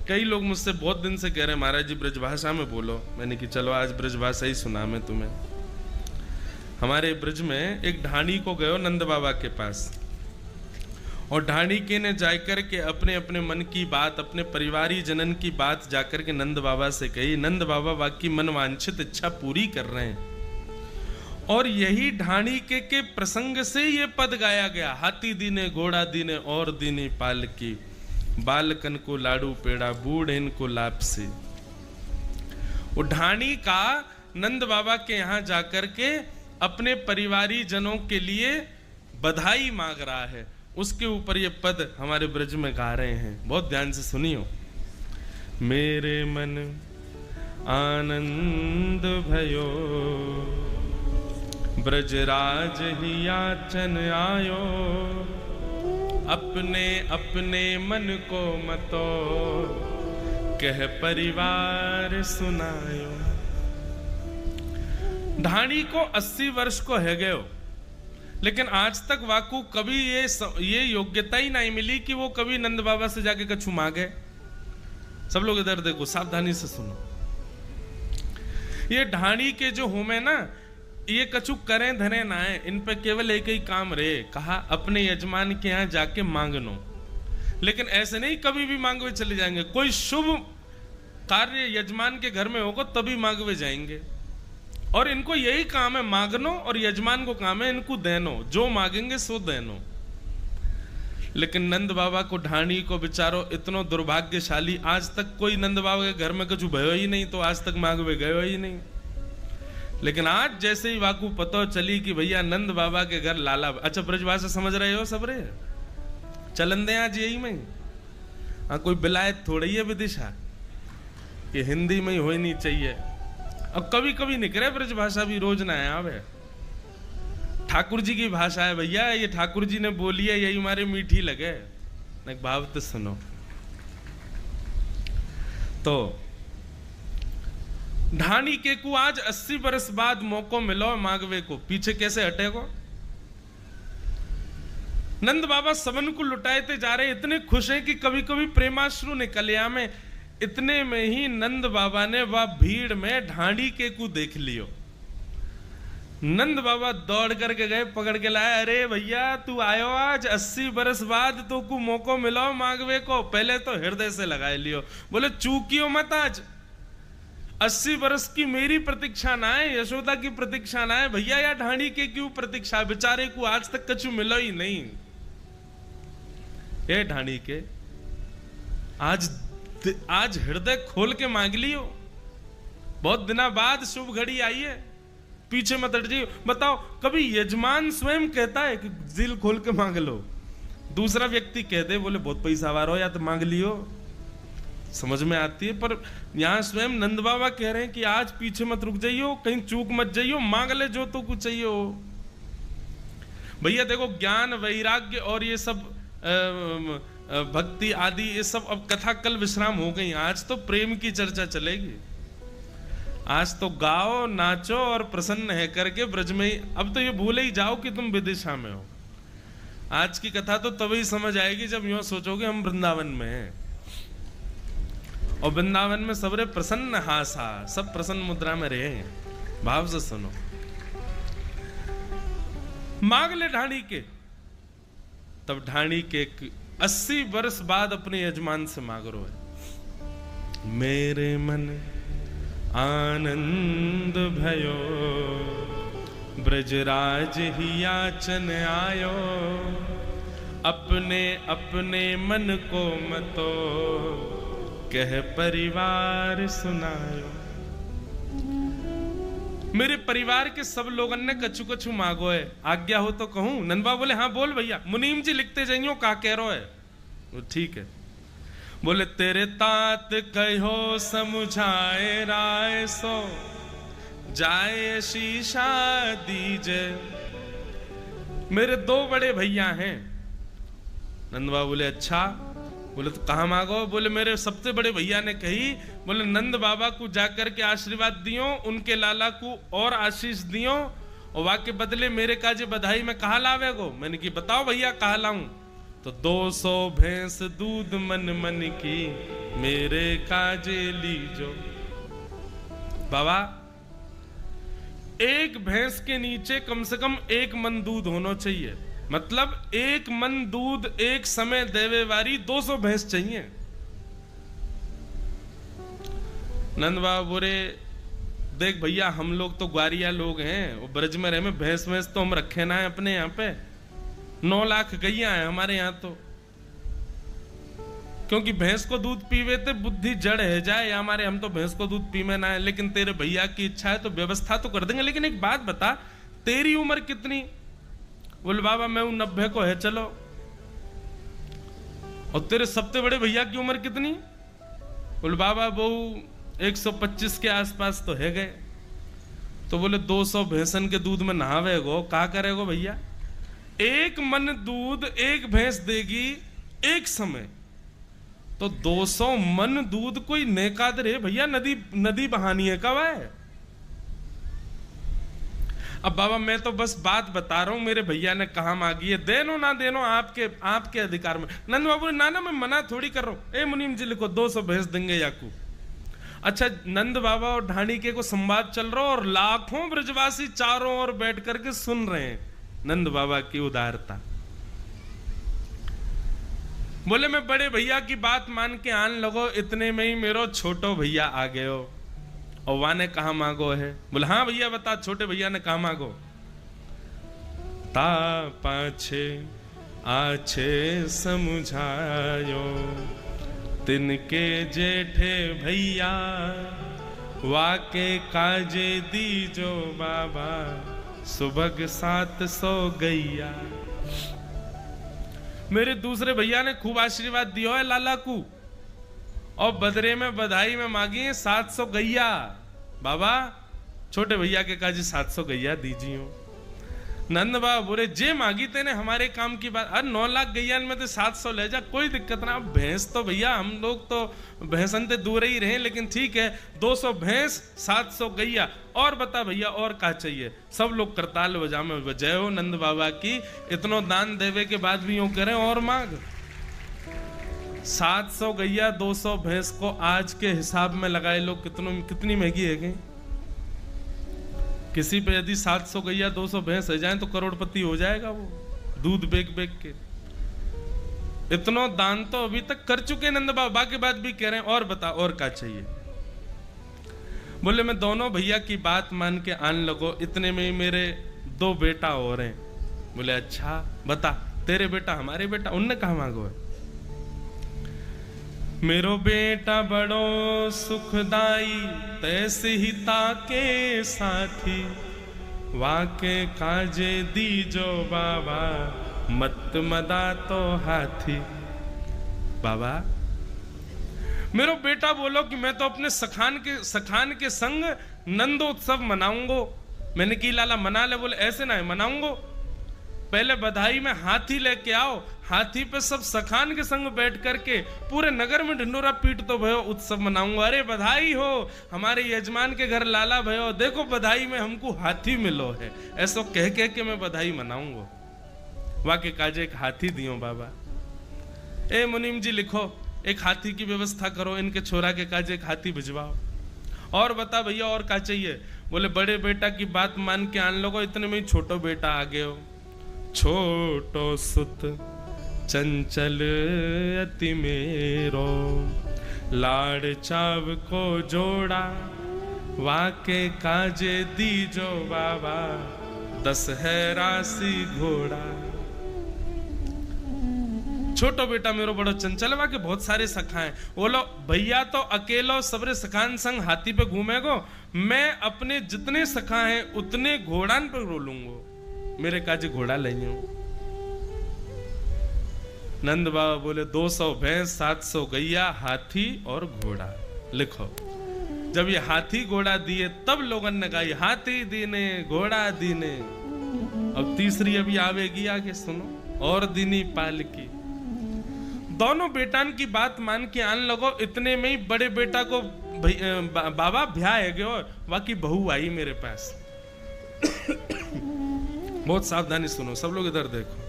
कई लोग मुझसे बहुत दिन से कह रहे हैं महाराज जी ब्रजभाषा में बोलो। मैंने कि चलो आज ब्रजभाषा ही सुना मैं तुम्हें। हमारे ब्रज में एक ढाणी को गयो नंद बाबा के पास, और ढाणी के ने जाकर के अपने अपने मन की बात, अपने परिवारी जनन की बात जाकर के नंद बाबा से कही। नंद बाबा वाकई मन वांछित इच्छा पूरी कर रहे हैं। और यही ढाणी के प्रसंग से ये पद गाया गया, हाथी दीने घोड़ा दीने और दीनी पालकी, बालकन को लाडू पेड़ा बूढ़ इनको लापसी। वो ढाणी का नंद बाबा के यहाँ जाकर के अपने परिवारी जनों के लिए बधाई मांग रहा है। उसके ऊपर ये पद हमारे ब्रज में गा रहे हैं, बहुत ध्यान से सुनियो। मेरे मन आनंद भयो, ब्रजराज ही याचन आयो, अपने अपने मन को मतो, कह परिवार सुनायो। ढाणी को 80 वर्ष को है गयो, लेकिन आज तक वाकू कभी ये योग्यता ही नहीं मिली कि वो कभी नंद बाबा से जाके कछु मांगे। सब लोग इधर देखो, सावधानी से सुनो। ये ढाणी के जो होमे ना, ये कछु करें धरे ना है, इन पे केवल एक ही काम रहे, कहा अपने यजमान के यहाँ जाके मांगनो। लेकिन ऐसे नहीं कभी भी मांगवे चले जाएंगे, कोई शुभ कार्य यजमान के घर में होगा तभी मांगवे जाएंगे। और इनको यही काम है, मांगनो, और यजमान को काम है इनको देनो, जो मांगेंगे सो देनो। लेकिन नंद बाबा को, ढाणी को बेचारो इतनो दुर्भाग्यशाली, आज तक कोई नंद बाबा के घर में कुछ भयो ही नहीं, तो आज तक मांगवे गयो ही नहीं। लेकिन आज जैसे ही वाकू पतो चली कि भैया नंद बाबा के घर लाला, अच्छा ब्रजभाषा समझ रहे हो सब रे, चलन दे आज यही में। हाँ, कोई बिलायत थोड़ी है विदिशा, ये हिंदी में ही होनी चाहिए। अब कभी कभी निकले ब्रजभाषा भी, रोज ना है। आवे ठाकुर जी की भाषा है भैया, ये ठाकुर जी ने बोली है, यही हमारे मीठी लगे। भाव तो सुनो। तो ढाणी के को आज 80 वर्ष बाद मौको मिलो मांगवे को, पीछे कैसे हटेगो। नंद बाबा सबन को लुटाते जा रहे, इतने खुश हैं कि कभी कभी प्रेमाश्रु निकल आ में। इतने में ही नंद बाबा ने वह भीड़ में ढाणी के को देख लियो। नंद बाबा दौड़ करके गए, पकड़ के लाए, अरे भैया तू आयो आज 80 वर्ष बाद, तो को मौको मिलो मांगवे को। पहले तो हृदय से लगाए लियो, बोले चूकियो मत आज, 80 वर्ष की मेरी प्रतीक्षा ना है, यशोदा की प्रतीक्षा ना है भैया, या ढाणी के क्यों प्रतीक्षा, बेचारे को आज तक कछु मिलो ही नहीं। ये ढाणी के आज हृदय खोल के मांग लियो, बहुत दिना बाद शुभ घड़ी आई है, पीछे मत हट जाइए। बताओ कभी यजमान स्वयं कहता है कि दिल खोल के मांग लो, दूसरा व्यक्ति कहते बोले बहुत पैसा वार हो या तो मांग लियो, समझ में आती है। पर यहां स्वयं नंद बाबा कह रहे हैं कि आज पीछे मत रुक जाइयो, कहीं चूक मत जाइयो, मांग ले जो तो कुछ चाहिए हो। भैया देखो, ज्ञान वैराग्य और ये सब भक्ति आदि, ये सब अब कथा कल विश्राम हो गई, आज तो प्रेम की चर्चा चलेगी। आज तो गाओ नाचो और प्रसन्न है करके ब्रज में ही, अब तो ये भूले ही जाओ कि तुम विदिशा में हो। आज की कथा तो तभी समझ आएगी जब यूं सोचोगे हम वृंदावन में हैं, और वृंदावन में सबरे प्रसन्न हासा, सब प्रसन्न मुद्रा में रहे। भाव से सुनो। मांग ले ढाणी के, तब ढाणी के 80 वर्ष बाद अपने यजमान से मांग रो है। मेरे मन आनंद भयो, ब्रजराज ही याचन आयो, अपने अपने मन को मतो, कह परिवार सुनायो। मेरे परिवार के सब लोगों ने कछु कछु मांगो है, आज्ञा हो तो कहूं। नंदबा बोले हाँ बोल भैया। मुनीम जी लिखते जाइयो का कह रो है। ठीक है। बोले तेरे तात कहो समुझाए राय, सो जाए शीशा दीजे। मेरे 2 बड़े भैया हैं। नंदबा बोले अच्छा। बोले तो कहाँ मांगो। बोले मेरे सबसे बड़े भैया ने कही, बोले नंद बाबा को जाकर के आशीर्वाद दियो, उनके लाला को और आशीष दियो, और वाके बदले मेरे काजे बधाई में कहा लावे गो। मैंने की बताओ भैया कहा लाऊं। तो 200 भैंस दूध मन मन की मेरे काजे लीजो। बाबा एक भैंस के नीचे कम से कम 1 मन दूध होना चाहिए, मतलब 1 मन दूध एक समय देवे वाली 200 भैंस चाहिए। नंद बाबा बोले देख भैया हम लोग तो ग्वारिया लोग हैं, वो ब्रज में रहे में भैंस भैंस तो हम रखे ना है अपने यहाँ पे, 9 लाख गैया है हमारे यहाँ तो, क्योंकि भैंस को दूध पीवे ते बुद्धि जड़ है जाए हमारे, हम तो भैंस को दूध पीवे ना है, लेकिन तेरे भैया की इच्छा है तो व्यवस्था तो कर देंगे। लेकिन एक बात बता तेरी उम्र कितनी? बोले बाबा मैं 90 को है चलो। और तेरे सबसे बड़े भैया की उम्र कितनी? बोले बाबा वो 125 के आसपास तो है गए। तो बोले 200 भैंसन के दूध में नहावे गो, क्या करेगो भैया? 1 मन दूध एक भैंस देगी एक समय, तो 200 मन दूध कोई नेकादर है भैया, नदी बहानी है कब है? अब बाबा मैं तो बस बात बता रहा हूं, मेरे भैया ने कहा मांगी है, देनो ना देनो आपके अधिकार में। नंद बाबू ने ना मैं मना थोड़ी कर रहा हूं, ए मुनीम जी लिखो 200 भैंस देंगे याकू। अच्छा नंद बाबा और ढाणिके को संवाद चल रहा और लाखों ब्रजवासी चारों ओर बैठ करके सुन रहे हैं नंद बाबा की उदारता। बोले मैं बड़े भैया की बात मान के आन लगो, इतने में ही मेरो छोटो भैया आ गए हो। और वहां ने कहा मांगो है? बोले हाँ भैया बता। छोटे भैया ने कहा मांगो? ता पाछे आछे समझायो तिनके जेठे भैया वाके काजे दीजो बाबा सुबह 700 गैया। मेरे दूसरे भैया ने खूब आशीर्वाद दिया है लाला को, और बदरे में बधाई में मांगी है 700 गैया। बाबा छोटे भैया के काजी 700 गैया दीजियो। नंद बाबा बोले जे मांगी तेने हमारे काम की बात, अरे 9 लाख गैया में तो 700 ले जा, कोई दिक्कत ना। भैंस तो भैया हम लोग तो भैंसन से दूर ही रहे, लेकिन ठीक है 200 भैंस 700 गैया। और बता भैया और क्या चाहिए? सब लोग करताल बजा में जय हो नंद बाबा की, इतनो दान देवे के बाद भी यूं करें और मांग। 700 गैया 200 भैंस को आज के हिसाब में लगाए लो कितनी महंगी है गई। किसी पे यदि 700 गैया 200 भैंस है जाए तो करोड़पति हो जाएगा वो, दूध बेच बेच के। इतना दान तो अभी तक कर चुके नंद बाबा के बाद भी कह रहे हैं और बता और क्या चाहिए? बोले मैं दोनों भैया की बात मान के आन लगो, इतने में मेरे 2 बेटा हो रहे हैं। बोले अच्छा बता, तेरे बेटा हमारे बेटा? उनने कहा मांगो है? मेरो बेटा बड़ो सुखदाई तैसे ही ताके साथी वाके काजे दीजो बाबा मत मदा तो हाथी। बाबा मेरो बेटा बोलो कि मैं तो अपने सखान के संग नंदोत्सव मनाऊंगो। मैंने की लाला मना ले? बोले ऐसे ना है, मनाऊंगो। पहले बधाई में हाथी लेके आओ, हाथी पे सब सखान के संग बैठ करके पूरे नगर में ढिंडोरा पीट तो भयो उत्सव मनाऊंगा। अरे बधाई हो हमारे यजमान के घर लाला भयो, देखो बधाई में हमको हाथी मिलो है, ऐसा कह के मैं बधाई मनाऊंगा। वाके काजे एक हाथी दियो बाबा। ए मुनीम जी लिखो एक हाथी की व्यवस्था करो, इनके छोरा के काजे एक हाथी भिजवाओ। और बता भैया और क्या चाहिए? बोले बड़े बेटा की बात मान के आन लोगो, इतने में ही छोटो बेटा आ गए हो। छोटो सुत चंचल अति मेरो लाड़ चाव को जोड़ा वाके काजे दीजो बाबा 10 है राशि घोड़ा। छोटो बेटा मेरो बड़ो चंचल वाके बहुत सारे सखा हैं। बोलो भैया तो अकेलो सबरे सखान संग हाथी पे घूमेगो, मैं अपने जितने सखा हैं उतने घोड़ान पर रोलूंगो, मेरे काजे घोड़ा ले। नंद बाबा बोले 200 भैंस 700 गैया हाथी और घोड़ा लिखो। जब ये हाथी घोड़ा दिए तब लोगन ने गाई हाथी दीने घोड़ा दीने। अब तीसरी अभी आवेगी आगे सुनो, और दीनी पालकी। दोनों बेटान की बात मान के आन लगो, इतने में ही बड़े बेटा को बाबा ब्याह है गयो, बाकी बहू आई मेरे पास। बहुत सावधानी सुनो सब लोग, इधर देखो।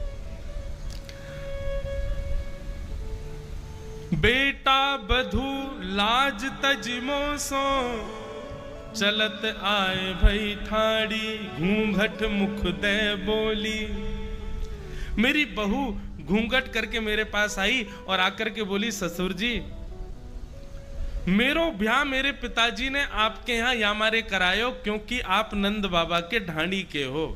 बेटा बधू लाज तजिमो सो, चलत आए भई ठाड़ी, घूंघट मुख दे बोली। मेरी बहू घूंघट करके मेरे पास आई और आकर के बोली, ससुर जी मेरो ब्याह मेरे पिताजी ने आपके यहां यामारे करायो, क्योंकि आप नंद बाबा के ढाणी के हो।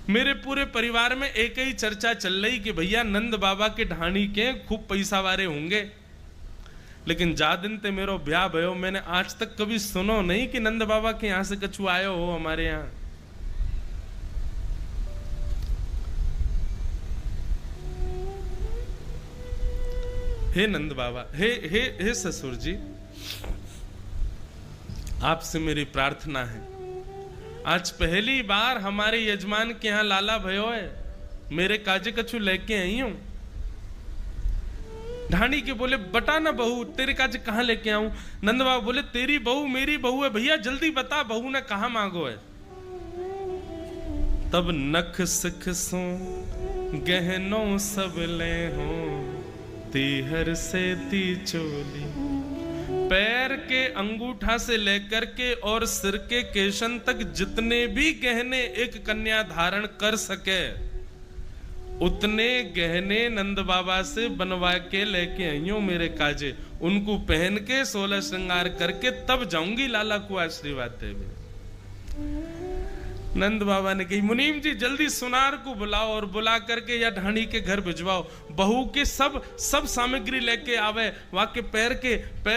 मेरे पूरे परिवार में एक ही चर्चा चल रही कि भैया नंद बाबा के ढाणी के खूब पैसा वाले होंगे, लेकिन जा दिन ते मेरो ब्याह भयो मैंने आज तक कभी सुनो नहीं कि नंद बाबा के यहां से कछु आयो हो हमारे यहां। हे नंद बाबा, हे ससुर जी, आपसे मेरी प्रार्थना है, आज पहली बार हमारे यजमान के यहां लाला भयो है, मेरे काजे कछु लेके आई हूं। ढाणी के बोले, बता ना बहू, तेरे काजे कहां लेके आऊं? नंद बाबा बोले, तेरी बहू मेरी बहू है भैया, जल्दी बता बहू ने कहां मांगो है। तब नख सिख सो गहनों सब ले हो, तीहर से ती चोली। पैर के अंगूठा से लेकर के और सिर के केशन तक जितने भी गहने एक कन्या धारण कर सके, उतने गहने नंद बाबा से बनवा के लेके आई हूं मेरे काजे। उनको पहन के 16 श्रृंगार करके तब जाऊंगी लाला को आशीर्वाद देवे। नंद बाबा ने कही, मुनीम जी जल्दी सुनार को बुलाओ और बुला करके या ढाणी के घर भिजवाओ, बहू के सब सामग्री लेके आवे, वहां के पैर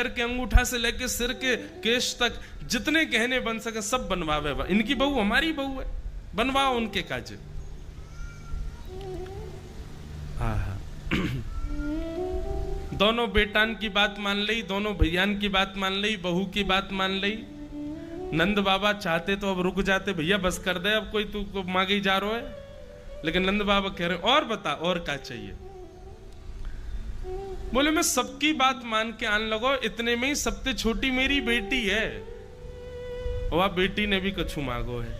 के अंगूठा से लेके सिर के केश तक जितने गहने बन सके सब बनवावे। इनकी बहू हमारी बहू है, बनवाओ उनके काजे। दोनों बेटान की बात मान ली, दोनों भैयान की बात मान ली, बहू की बात मान ली। नंद बाबा चाहते तो अब रुक जाते, भैया बस कर दे, अब कोई तू मांगे ही जा रहा है। लेकिन नंद बाबा कह रहे, और बता और क्या चाहिए? बोले, मैं सबकी बात मान के आन लगो, इतने में ही सबसे छोटी मेरी बेटी है, वह बेटी ने भी कछु मांगो है।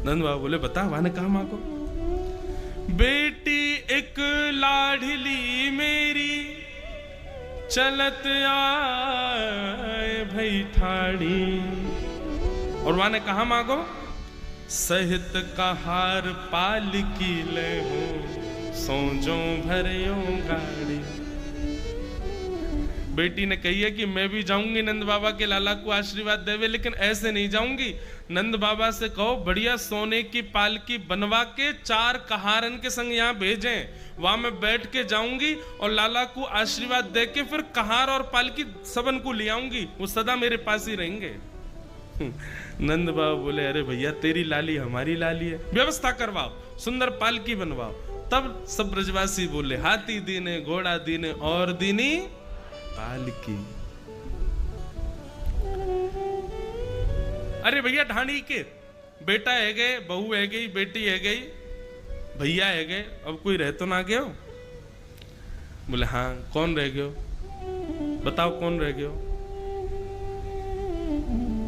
नंद बाबा बोले, बता वहां ने कहा मांगो? बेटी एक लाडली मेरी, चलत आए भई ठाड़ी। और वहां ने कहा मांगो? सहित कहार पालकी ले हो, सोजो भरियो गाड़ी। बेटी ने कही है कि मैं भी जाऊंगी नंद बाबा के लाला को आशीर्वाद देवे, लेकिन ऐसे नहीं जाऊंगी। नंद बाबा से कहो बढ़िया सोने की पालकी बनवा के 4 कहारन के संग यहाँ भेजें, वहां मैं बैठ के जाऊंगी और लाला को आशीर्वाद दे के फिर कहार और पालकी सबन को ले आऊंगी, वो सदा मेरे पास ही रहेंगे। नंद बाबा बोले, अरे भैया तेरी लाली हमारी लाली है, व्यवस्था करवाओ, सुंदर पालकी बनवाओ। तब सब ब्रजवासी बोले, हाथी दीने घोड़ा दीने और दीनी पालकी। अरे भैया ढाणी के बेटा है गए, बहू है गई, बेटी है गई, भैया है गए, अब कोई रह तो ना गयो? बोले, हाँ कौन रह गयो? बताओ कौन रह गयो?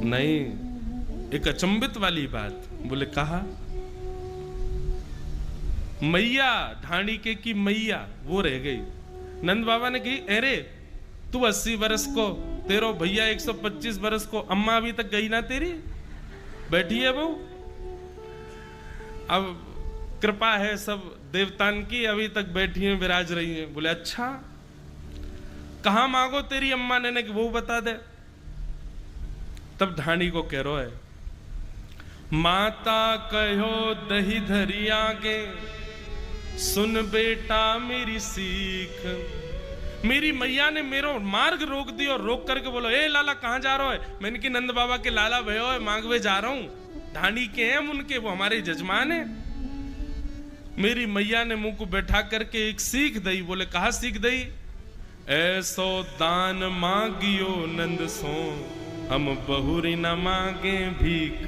नहीं, एक अचंभित वाली बात। बोले, कहा? मैया, ढाणी के की मैया वो रह गई। नंद बाबा ने कही, अरे तू 80 बरस को, तेरो भैया 125 बरस को, अम्मा अभी तक गई ना तेरी, बैठी है बहू। अब कृपा है सब देवतान की, अभी तक बैठी है, विराज रही है। बोले, अच्छा कहां मांगो तेरी अम्मा ने कि वो बता दे। तब ढाणी को कह रो है, माता कहो दही धरी आगे, सुन बेटा मेरी सीख। मेरी मैया ने मेरो मार्ग रोक दी और रोक करके बोलो, ए लाला कहां जा रहा है? मैंने कि नंद बाबा के लाला भयो है, मांगवे जा रहा हूं। ढाणी के हैं उनके, वो हमारे जजमान है। मेरी मैया ने मुंह को बैठा करके एक सीख दई। बोले, कहा सीख दई? ऐसो दान मांगियो नंद सो, हम बहुरी न मांगे भीख।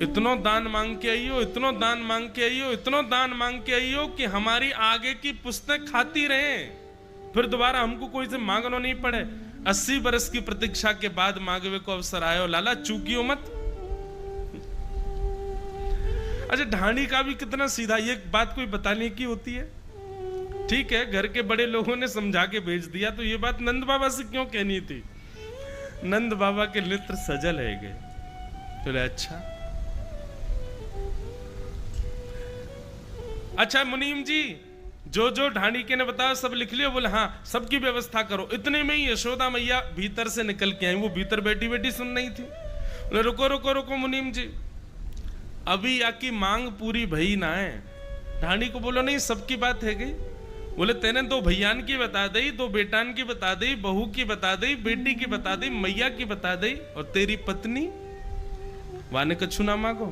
इतनो दान मांग के आइयो, इतनो दान मांग के आइयो, इतनो दान मांग के आइयो कि हमारी आगे की पुस्तक खाती रहे, फिर दोबारा हमको कोई से मांगना नहीं पड़े। 80 बरस की प्रतीक्षा के बाद मांगवे को अवसर आयो, लाला चूकियो मत। अच्छा, ढाणी का भी कितना सीधा, ये बात कोई बताने की होती है? ठीक है, घर के बड़े लोगों ने समझा के भेज दिया, तो ये बात नंद बाबा से क्यों कहनी थी? नंद बाबा के नेत्र सजल है गए। बोले अच्छा मुनीम जी, जो जो ढांडी ने बताया सब लिख लियो। बोले हाँ, सबकी व्यवस्था करो। इतने में ही यशोदा मैया भीतर से निकल के आई। वो भीतर बैठी बैठी सुन रही थी। बोले रुको रुको रुको मुनीम जी, अभी आकी मांग पूरी भई ना है। ढांडी को बोलो नहीं, सबकी बात है गई। बोले तेने दो भैयान की बता दी, दो बेटान की बता दी, बहू की बता दी, बेटी की बता दी, मैया की बता दी, और तेरी पत्नी वाने कछु ना मांगो।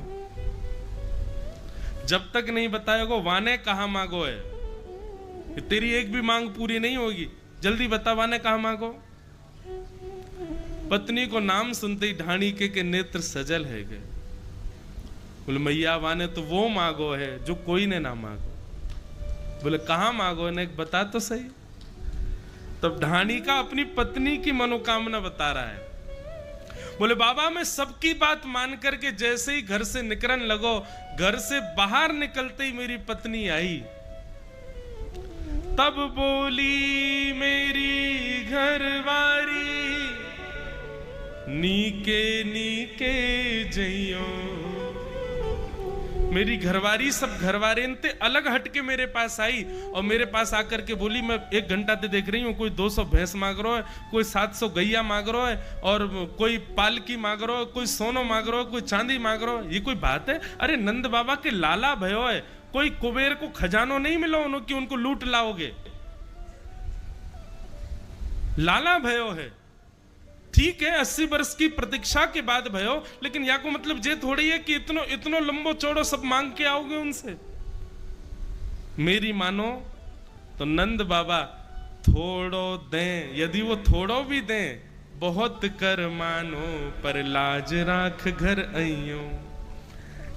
जब तक नहीं बताएगो वाने कहा मांगो है, तेरी एक भी मांग पूरी नहीं होगी। जल्दी बता वाने कहा मांगो। पत्नी को नाम सुनते ही ढाणी के नेत्र सजल है गए। बोले मैया वाने तो वो मांगो है जो कोई ने ना मांगो। बोले कहां मांगो ने, बता तो सही। तब ढाणी का अपनी पत्नी की मनोकामना बता रहा है। बोले बाबा मैं सबकी बात मान करके जैसे ही घर से निकलने लगो, घर से बाहर निकलते ही मेरी पत्नी आई। तब बोली मेरी घरवारी, नीके नीके जइयो। मेरी घरवारी सब घरवारे ते अलग हटके मेरे पास आई और मेरे पास आकर के बोली, मैं 1 घंटा से देख रही हूँ, कोई 200 भैंस मांग रहा है, कोई 700 गैया मांग रहा है, और कोई पालकी मांग रहा है, कोई सोनो मांग रहा है, कोई चांदी मांग रहा है। ये कोई बात है? अरे नंद बाबा के लाला भयो है, कोई कुबेर को खजानो नहीं मिलो उन्होंने कि उनको लूट लाओगे। लाला भयो है, ठीक है, 80 वर्ष की प्रतीक्षा के बाद भयो, लेकिन या को मतलब जे थोड़ी है कि इतनो इतनो लंबो चौड़ो सब मांग के आओगे उनसे। मेरी मानो तो नंद बाबा थोड़ो दें, यदि वो थोड़ो भी दें, बहुत कर मानो पर लाज राख घर आइयो।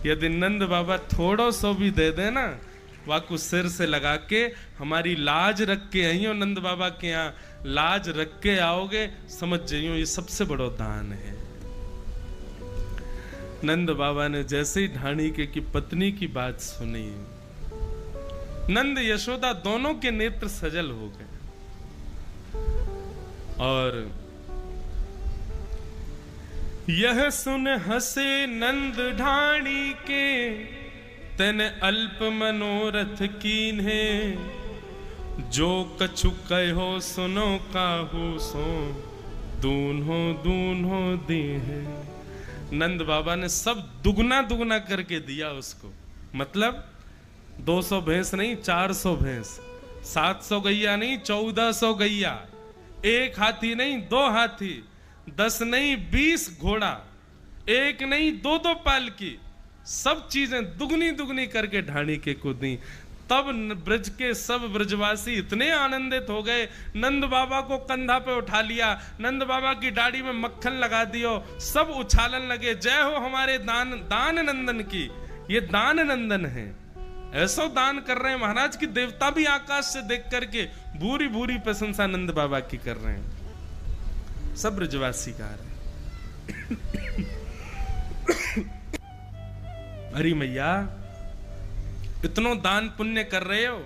यदि नंद बाबा थोड़ो सो भी दे देना, वाकु सिर से लगा के हमारी लाज रख के आइयो। नंद बाबा के यहाँ लाज रख के आओगे, समझ जाइयो ये सबसे बड़ो दान है। नंद बाबा ने जैसे ही ढाणी के की पत्नी की बात सुनी, नंद यशोदा दोनों के नेत्र सजल हो गए। और यह सुन हंसे नंद ढाणी के, तने अल्प मनोरथ कीन्हे। जो कछु कहो सुनो काहू सो, दून्हो दून्हो दीहे। नंद बाबा ने सब दुगना दुगना करके दिया उसको। मतलब 200 भैंस नहीं, 400 भैंस, 700 गैया नहीं, 1400 गैया, 1 हाथी नहीं 2 हाथी, 10 नहीं 20 घोड़ा, 1 नहीं 2 पालकी, सब चीजें दुगनी दुगनी करके ढाणी के को दी। तब ब्रज के सब ब्रजवासी इतने आनंदित हो गए, नंद बाबा को कंधा पे उठा लिया, नंद बाबा की दाढ़ी में मक्खन लगा दियो, सब उछालन लगे, जय हो हमारे दान नंदन की। ये दान नंदन है, ऐसा दान कर रहे हैं महाराज की देवता भी आकाश से देख करके भूरी भूरी प्रशंसा नंद बाबा की कर रहे हैं। सब ब्रजवासी गा रहे हैं। अरे मैया इतनो दान पुण्य कर रहे हो,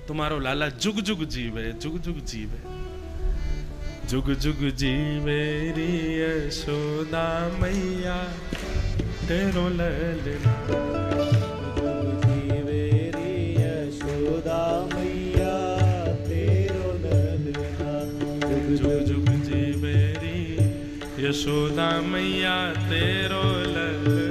तुम्हारो लाला जुग जुग जीवे, जुग जुग जीवे, जुग जुग जीवे रे यशोदा मैया तेरो ललना। जुग जीवे रे यशोदा मैया तेरो ललना। जुग जुग जीवे रे यशोदा मैया तेरो ललना।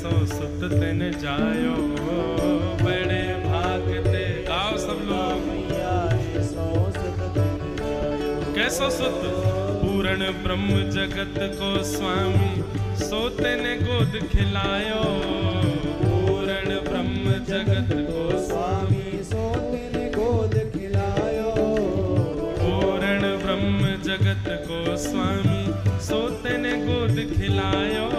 कैसो सुत तिन जायो, बड़े भाग ते। गाओ सब लोग। कैसो सुत? पूर्ण ब्रह्म जगत को स्वामी, सो तिने गोद खिलायो। पूर्ण ब्रह्म जगत को स्वामी, सो तिने गोद खिलायो। पूर्ण ब्रह्म जगत को स्वामी, सो तिने गोद खिलायो।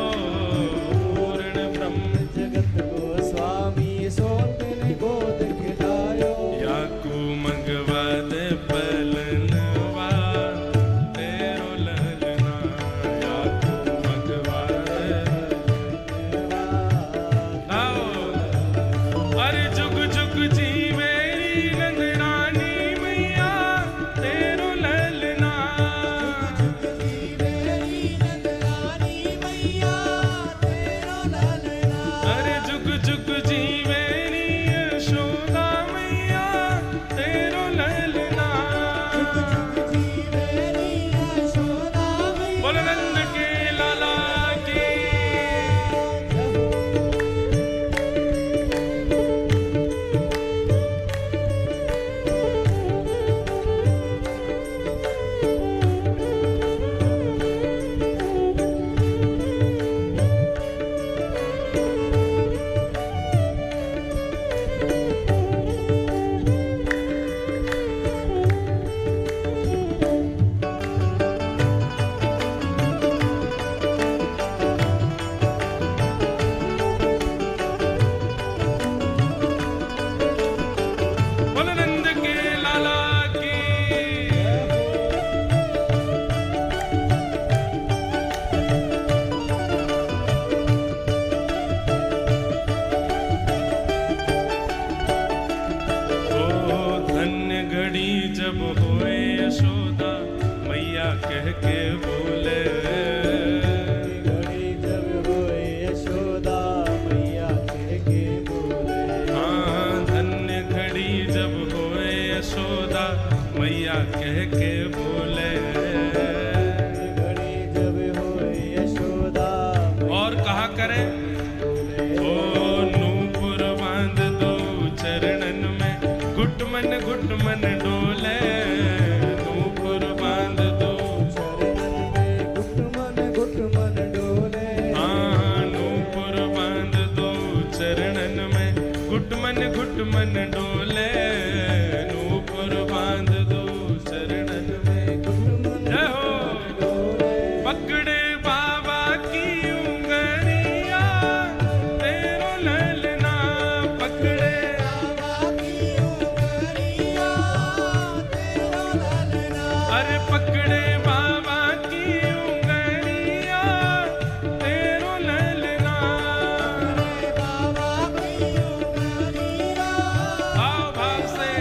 पूर्ण ब्रह्म जगत को स्वामी, सो तिने गोद खिलायो। याकू मंगवा दे पलनवा, तेरो ललना। याकू मंगवा दे। आओ। अरे जुग जुग जीवे नंदरानी मैया, तेरो ललना। अरे जुग जुग जीवे यशोदा मैया, तेरो ललना। बोलो नंद के लाला की। बोलो नंद के लाला की। ओ धन्य घड़ी जब होए यशोदा, मैया कह के बोले। घड़ी जब होए यशोदा, मैया कह के बोले। हाँ, धन्य घड़ी जब होए यशोदा, मैया कह के बोले। घड़ी जब होए यशोदा, और कहा करे, ओ नूपुर बांध दो चरणन में, घुटमन घुटमन डोले। नूपुर बांध दो चरणन में, घुटमन डोले। हाँ, नूपुर बांध दो चरणन में, घुटमन घुटमन डोले। नूपुर बांध दो चरणन में। जय हो। पकड़े बाबा की उंगलिया, तेरो ललना। पकड़े अरे पकड़े बाबा की उंगलिया, तेरो ललना। आओ भाव से।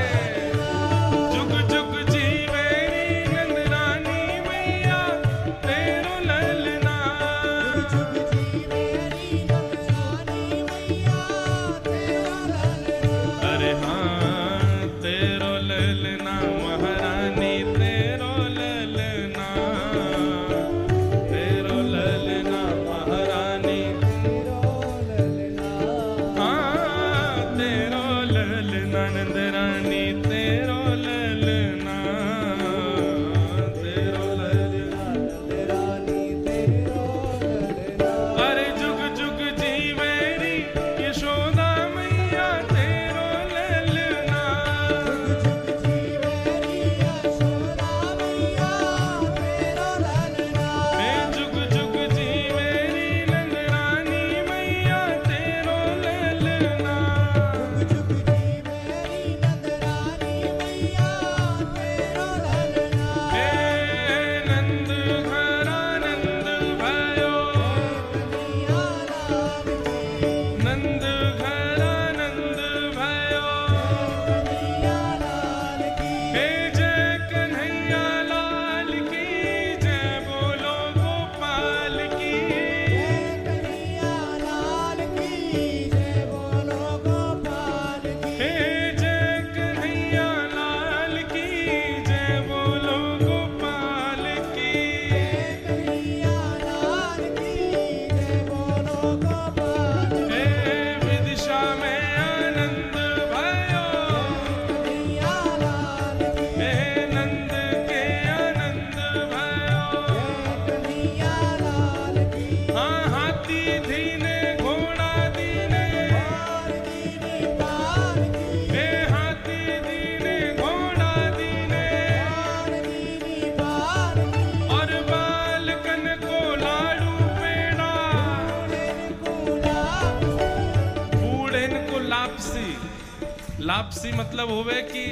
लापसी। लापसी मतलब होवे कि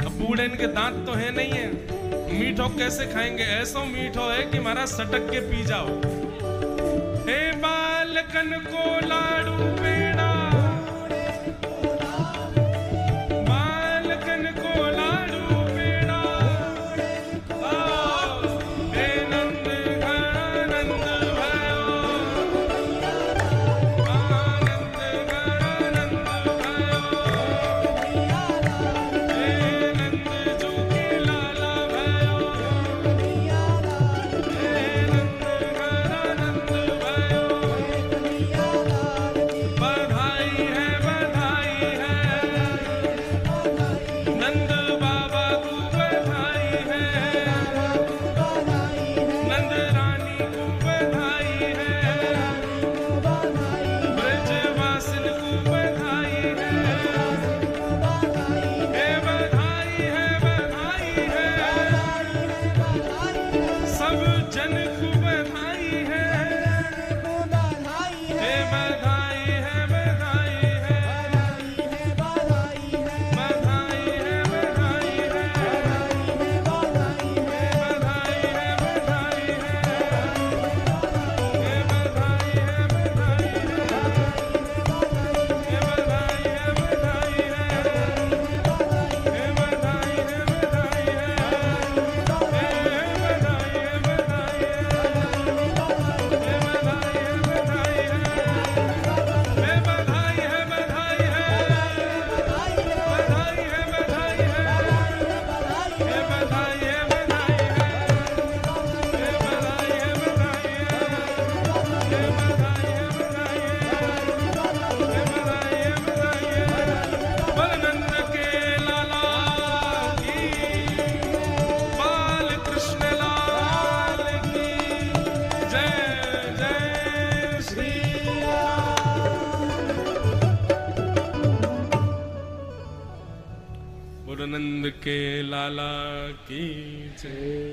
अब बूढ़े इनके दांत तो है नहीं है, मीठो कैसे खाएंगे? ऐसा मीठो है कि महाराज सटक के पी जाओ। हे बालकन को लाडू पेड़ा, बालकन को लाडू पेड़ा, हे नंद घरानंद भयो, आनंद घरानंद भयो, हे नंद जू के लाला भयो, हे नंद घरानंद भयो। बधाई है नंद बाबा को बधाई है, नंद रानी को बधाई है, ब्रजवासिन को बधाई है, हे बधाई है, सब जन को बधाई है, हे बधाई है, बधाई है, बधाई है, बधाई है, बधाई है, बधाई है, बधाई है, हे बधाई है, बधाई है, हे बधाई है, बधाई है, हे बधाई है, बधाई है, बलनंद के लाला की, बालकृष्ण लाल की जय, जय श्री बलनंद के लाला की जय।